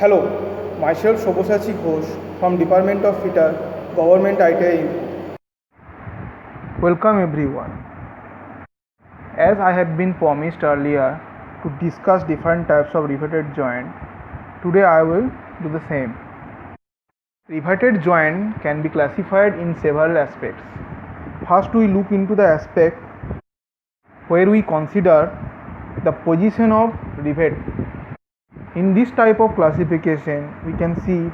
Hello, myself Shoboshachi Ghosh from Department of Fitter, Government ITI. Welcome everyone. As I have been promised earlier to discuss different types of riveted joint, today I will do the same. Riveted joint can be classified in several aspects. First, we look into the aspect where we consider the position of rivet. In this type of classification, we can see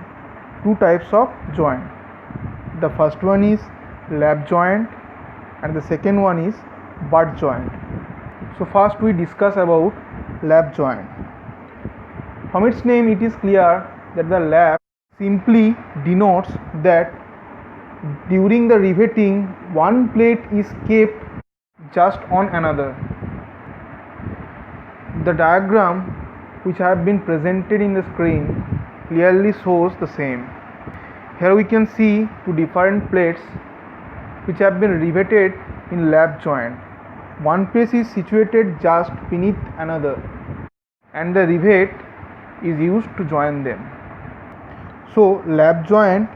two types of joint. The first one is lap joint and the second one is butt joint. So first we discuss about lap joint. From its name it is clear that the lap simply denotes that during the riveting one plate is kept just on another. The diagram which have been presented in the screen clearly shows the same. Here we can see two different plates which have been riveted in lap joint. One place is situated just beneath another and the rivet is used to join them. So lap joint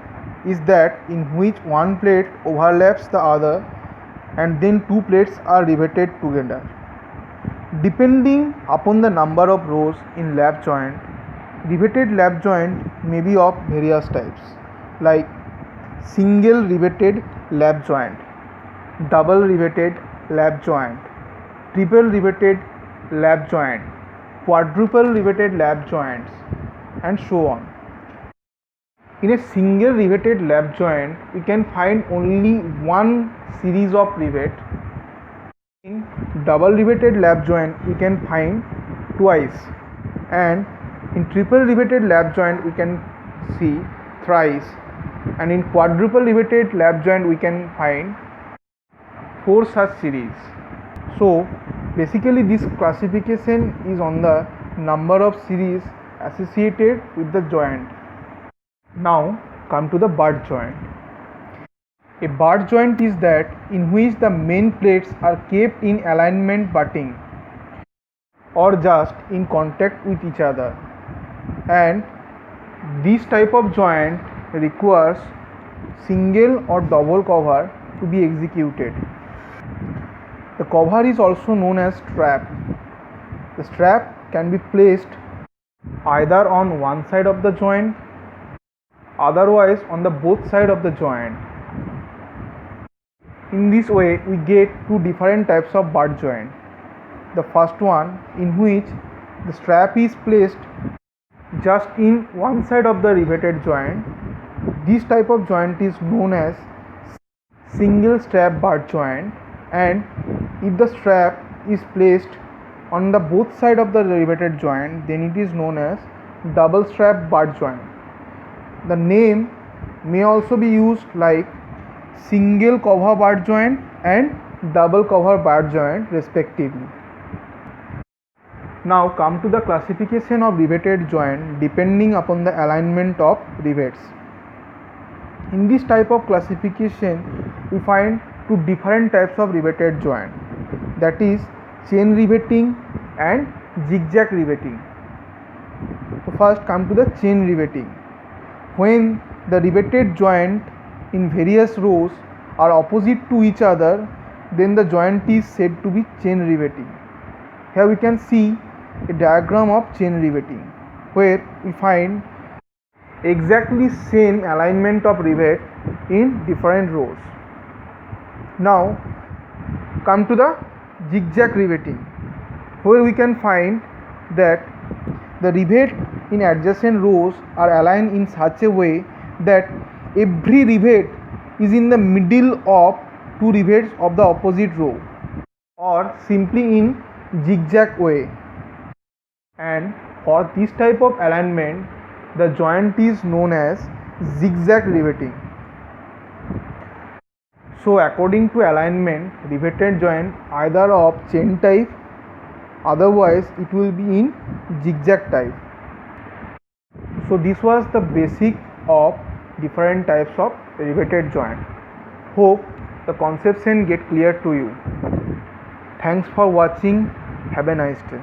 is that in which one plate overlaps the other and then two plates are riveted together. Depending upon the number of rows in lap joint, riveted lap joint may be of various types like single riveted lap joint, double riveted lap joint, triple riveted lap joint, quadruple riveted lap joints, and so on. In a single riveted lap joint, we can find only one series of rivet. In double riveted lap joint we can find twice, and in triple riveted lap joint we can see thrice, and in quadruple riveted lap joint we can find 4 such series. So basically this classification is on the number of series associated with the joint. Now come to the butt joint. A butt joint is that in which the main plates are kept in alignment butting or just in contact with each other, and this type of joint requires single or double cover to be executed. The cover is also known as strap. The strap can be placed either on one side of the joint, otherwise on the both side of the joint. In this way we get two different types of butt joint. The first one in which the strap is placed just in one side of the riveted joint. This type of joint is known as single strap butt joint, and if the strap is placed on the both side of the riveted joint, then it is known as double strap butt joint. The name may also be used like single cover butt joint and double cover butt joint respectively. Now come to the classification of riveted joint depending upon the alignment of rivets. In this type of classification we find two different types of riveted joint, that is chain riveting and zigzag riveting. So first come to the chain riveting. When the riveted joint in various rows are opposite to each other, then the joint is said to be chain riveting. Here we can see a diagram of chain riveting where we find exactly same alignment of rivet in different rows. Now come to the zigzag riveting, where we can find that the rivet in adjacent rows are aligned in such a way that every rivet is in the middle of two rivets of the opposite row, or simply in zigzag way. And for this type of alignment the joint is known as zigzag riveting. So according to alignment, riveted joint either of chain type, otherwise it will be in zigzag type. So this was the basic of different types of riveted joint. Hope the conception get clear to you. Thanks for watching. Have a nice day.